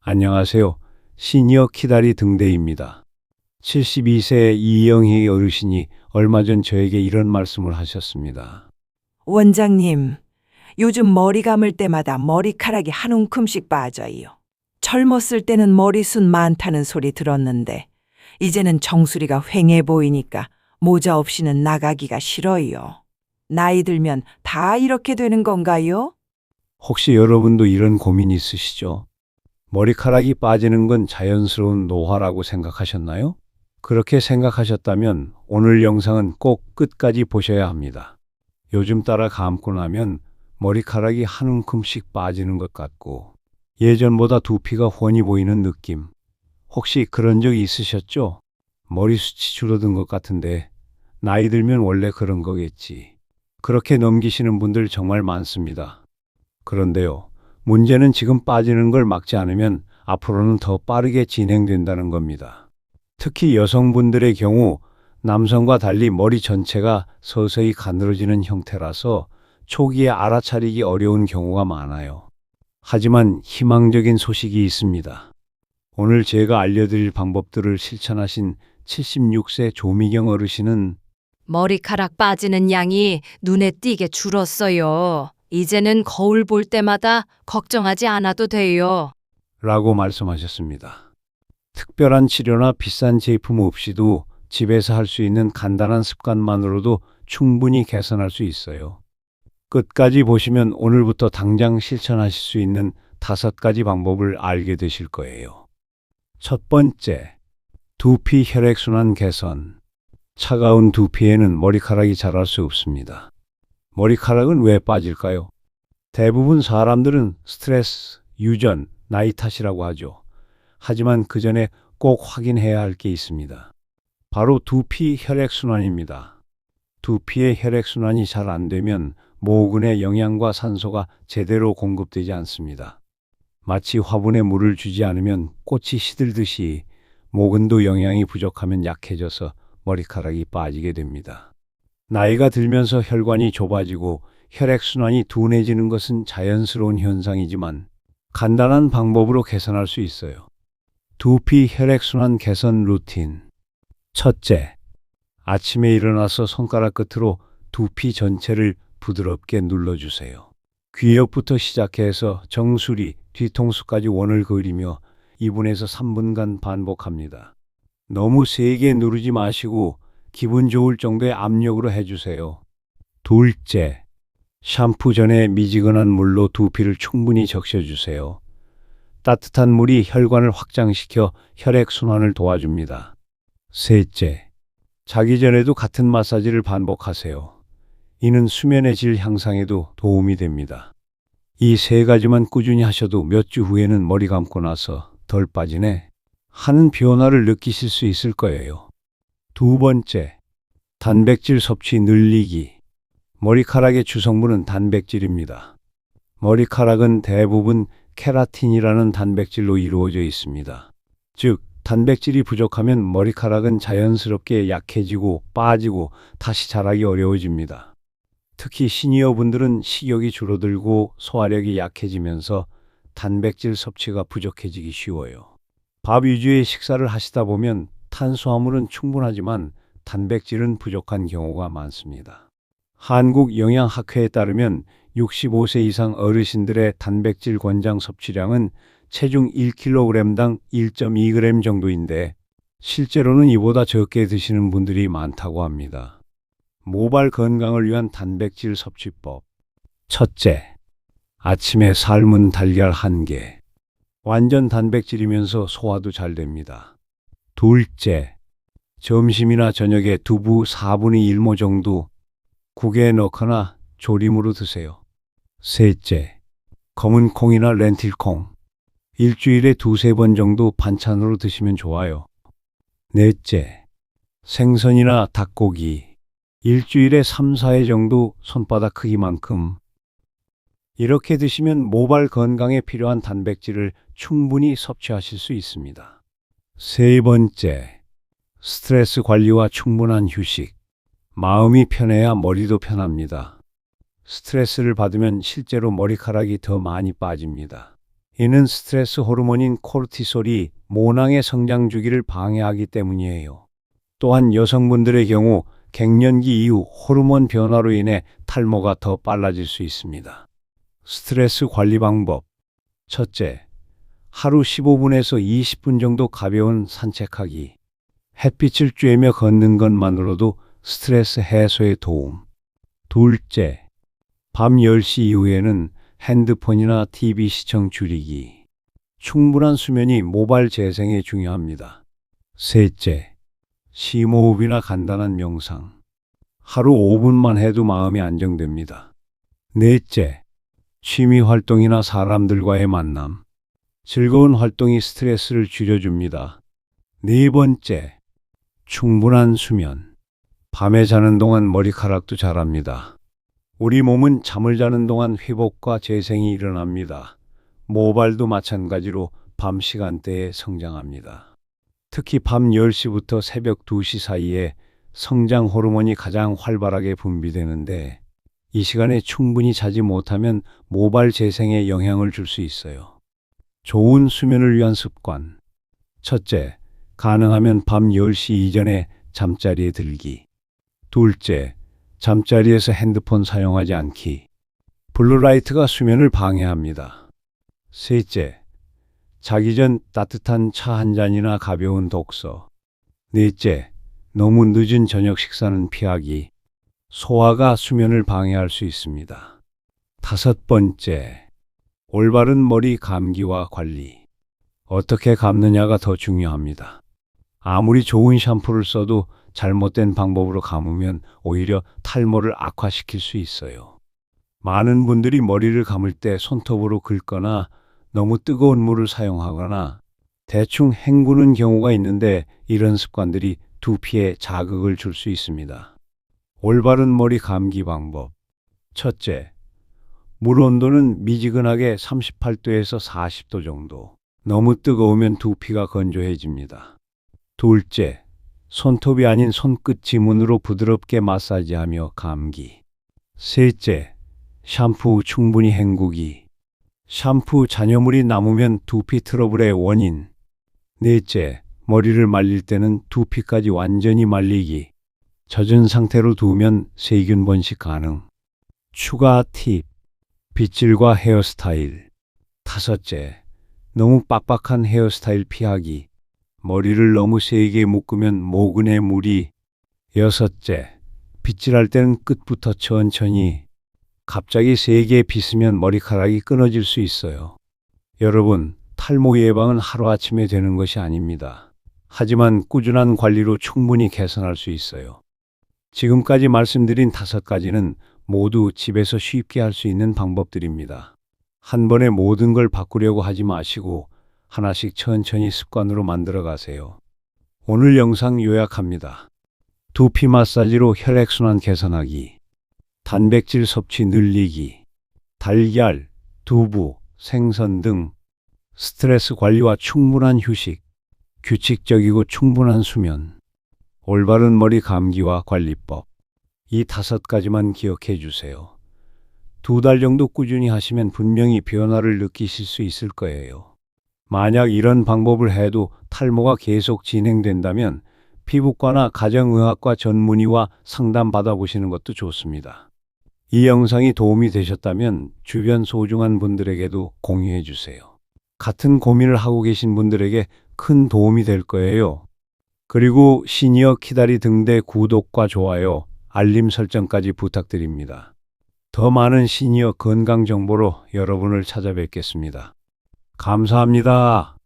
안녕하세요. 시니어 키다리 등대입니다. 72세 이영희 어르신이 얼마 전 저에게 이런 말씀을 하셨습니다. 원장님, 요즘 머리 감을 때마다 머리카락이 한 움큼씩 빠져요. 젊었을 때는 머리숱 많다는 소리 들었는데 이제는 정수리가 휑해 보이니까 모자 없이는 나가기가 싫어요. 나이 들면 다 이렇게 되는 건가요? 혹시 여러분도 이런 고민 있으시죠? 머리카락이 빠지는 건 자연스러운 노화라고 생각하셨나요? 그렇게 생각하셨다면 오늘 영상은 꼭 끝까지 보셔야 합니다. 요즘 따라 감고 나면 머리카락이 한 움큼씩 빠지는 것 같고 예전보다 두피가 훤히 보이는 느낌. 혹시 그런 적 있으셨죠? 머리숱이 줄어든 것 같은데 나이 들면 원래 그런 거겠지. 그렇게 넘기시는 분들 정말 많습니다. 그런데요, 문제는 지금 빠지는 걸 막지 않으면 앞으로는 더 빠르게 진행된다는 겁니다. 특히 여성분들의 경우 남성과 달리 머리 전체가 서서히 가늘어지는 형태라서 초기에 알아차리기 어려운 경우가 많아요. 하지만 희망적인 소식이 있습니다. 오늘 제가 알려드릴 방법들을 실천하신 76세 조미경 어르신은 머리카락 빠지는 양이 눈에 띄게 줄었어요. 이제는 거울 볼 때마다 걱정하지 않아도 돼요. 라고 말씀하셨습니다. 특별한 치료나 비싼 제품 없이도 집에서 할 수 있는 간단한 습관만으로도 충분히 개선할 수 있어요. 끝까지 보시면 오늘부터 당장 실천하실 수 있는 5가지 방법을 알게 되실 거예요. 첫 번째, 두피 혈액순환 개선. 차가운 두피에는 머리카락이 자랄 수 없습니다. 머리카락은 왜 빠질까요? 대부분 사람들은 스트레스, 유전, 나이 탓이라고 하죠. 하지만 그 전에 꼭 확인해야 할 게 있습니다. 바로 두피 혈액순환입니다. 두피의 혈액순환이 잘 안 되면 모근에 영양과 산소가 제대로 공급되지 않습니다. 마치 화분에 물을 주지 않으면 꽃이 시들듯이 모근도 영양이 부족하면 약해져서 머리카락이 빠지게 됩니다. 나이가 들면서 혈관이 좁아지고 혈액순환이 둔해지는 것은 자연스러운 현상이지만 간단한 방법으로 개선할 수 있어요. 두피 혈액순환 개선 루틴. 첫째, 아침에 일어나서 손가락 끝으로 두피 전체를 부드럽게 눌러주세요. 귀 옆부터 시작해서 정수리, 뒤통수까지 원을 그리며 2분에서 3분간 반복합니다. 너무 세게 누르지 마시고 기분 좋을 정도의 압력으로 해주세요. 둘째, 샴푸 전에 미지근한 물로 두피를 충분히 적셔주세요. 따뜻한 물이 혈관을 확장시켜 혈액순환을 도와줍니다. 셋째, 자기 전에도 같은 마사지를 반복하세요. 이는 수면의 질 향상에도 도움이 됩니다. 이 3가지만 꾸준히 하셔도 몇 주 후에는 머리 감고 나서 덜 빠지네 하는 변화를 느끼실 수 있을 거예요. 두 번째, 단백질 섭취 늘리기. 머리카락의 주성분은 단백질입니다. 머리카락은 대부분 케라틴이라는 단백질로 이루어져 있습니다. 즉, 단백질이 부족하면 머리카락은 자연스럽게 약해지고 빠지고 다시 자라기 어려워집니다. 특히 시니어분들은 식욕이 줄어들고 소화력이 약해지면서 단백질 섭취가 부족해지기 쉬워요. 밥 위주의 식사를 하시다 보면 탄수화물은 충분하지만 단백질은 부족한 경우가 많습니다. 한국영양학회에 따르면 65세 이상 어르신들의 단백질 권장 섭취량은 체중 1kg당 1.2g 정도인데 실제로는 이보다 적게 드시는 분들이 많다고 합니다. 모발 건강을 위한 단백질 섭취법. 첫째, 아침에 삶은 달걀 1개. 완전 단백질이면서 소화도 잘 됩니다. 둘째, 점심이나 저녁에 두부 4분의 1모 정도 국에 넣거나 조림으로 드세요. 셋째, 검은 콩이나 렌틸콩. 일주일에 2~3번 정도 반찬으로 드시면 좋아요. 넷째, 생선이나 닭고기. 일주일에 3~4회 정도 손바닥 크기만큼. 이렇게 드시면 모발 건강에 필요한 단백질을 충분히 섭취하실 수 있습니다. 세 번째, 스트레스 관리와 충분한 휴식. 마음이 편해야 머리도 편합니다. 스트레스를 받으면 실제로 머리카락이 더 많이 빠집니다. 이는 스트레스 호르몬인 코르티솔이 모낭의 성장 주기를 방해하기 때문이에요. 또한 여성분들의 경우 갱년기 이후 호르몬 변화로 인해 탈모가 더 빨라질 수 있습니다. 스트레스 관리 방법. 첫째, 하루 15분에서 20분 정도 가벼운 산책하기. 햇빛을 쬐며 걷는 것만으로도 스트레스 해소에 도움. 둘째, 밤 10시 이후에는 핸드폰이나 TV 시청 줄이기. 충분한 수면이 모발 재생에 중요합니다. 셋째, 심호흡이나 간단한 명상. 하루 5분만 해도 마음이 안정됩니다. 넷째, 취미 활동이나 사람들과의 만남. 즐거운 활동이 스트레스를 줄여줍니다. 네 번째, 충분한 수면. 밤에 자는 동안 머리카락도 자랍니다. 우리 몸은 잠을 자는 동안 회복과 재생이 일어납니다. 모발도 마찬가지로 밤 시간대에 성장합니다. 특히 밤 10시부터 새벽 2시 사이에 성장 호르몬이 가장 활발하게 분비되는데 이 시간에 충분히 자지 못하면 모발 재생에 영향을 줄 수 있어요. 좋은 수면을 위한 습관. 첫째, 가능하면 밤 10시 이전에 잠자리에 들기. 둘째, 잠자리에서 핸드폰 사용하지 않기. 블루라이트가 수면을 방해합니다. 셋째, 자기 전 따뜻한 차 한 잔이나 가벼운 독서. 넷째, 너무 늦은 저녁 식사는 피하기. 소화가 수면을 방해할 수 있습니다. 다섯 번째, 올바른 머리 감기와 관리. 어떻게 감느냐가 더 중요합니다. 아무리 좋은 샴푸를 써도 잘못된 방법으로 감으면 오히려 탈모를 악화시킬 수 있어요. 많은 분들이 머리를 감을 때 손톱으로 긁거나 너무 뜨거운 물을 사용하거나 대충 헹구는 경우가 있는데 이런 습관들이 두피에 자극을 줄 수 있습니다. 올바른 머리 감기 방법. 첫째, 물 온도는 미지근하게 38도에서 40도 정도. 너무 뜨거우면 두피가 건조해집니다. 둘째, 손톱이 아닌 손끝 지문으로 부드럽게 마사지하며 감기. 셋째, 샴푸 충분히 헹구기. 샴푸 잔여물이 남으면 두피 트러블의 원인. 넷째, 머리를 말릴 때는 두피까지 완전히 말리기. 젖은 상태로 두면 세균 번식 가능. 추가 팁. 빗질과 헤어스타일. 다섯째, 너무 빡빡한 헤어스타일 피하기. 머리를 너무 세게 묶으면 모근에 무리. 여섯째, 빗질할 때는 끝부터 천천히. 갑자기 세게 빗으면 머리카락이 끊어질 수 있어요. 여러분, 탈모 예방은 하루아침에 되는 것이 아닙니다. 하지만 꾸준한 관리로 충분히 개선할 수 있어요. 지금까지 말씀드린 5가지는 모두 집에서 쉽게 할 수 있는 방법들입니다. 한 번에 모든 걸 바꾸려고 하지 마시고 하나씩 천천히 습관으로 만들어 가세요. 오늘 영상 요약합니다. 두피 마사지로 혈액순환 개선하기. 단백질 섭취 늘리기. 달걀, 두부, 생선 등 스트레스 관리와 충분한 휴식. 규칙적이고 충분한 수면. 올바른 머리 감기와 관리법. 이 5가지만 기억해 주세요. 2달 정도 꾸준히 하시면 분명히 변화를 느끼실 수 있을 거예요. 만약 이런 방법을 해도 탈모가 계속 진행된다면 피부과나 가정의학과 전문의와 상담 받아보시는 것도 좋습니다. 이 영상이 도움이 되셨다면 주변 소중한 분들에게도 공유해 주세요. 같은 고민을 하고 계신 분들에게 큰 도움이 될 거예요. 그리고 시니어 키다리 등대 구독과 좋아요, 알림 설정까지 부탁드립니다. 더 많은 시니어 건강 정보로 여러분을 찾아뵙겠습니다. 감사합니다.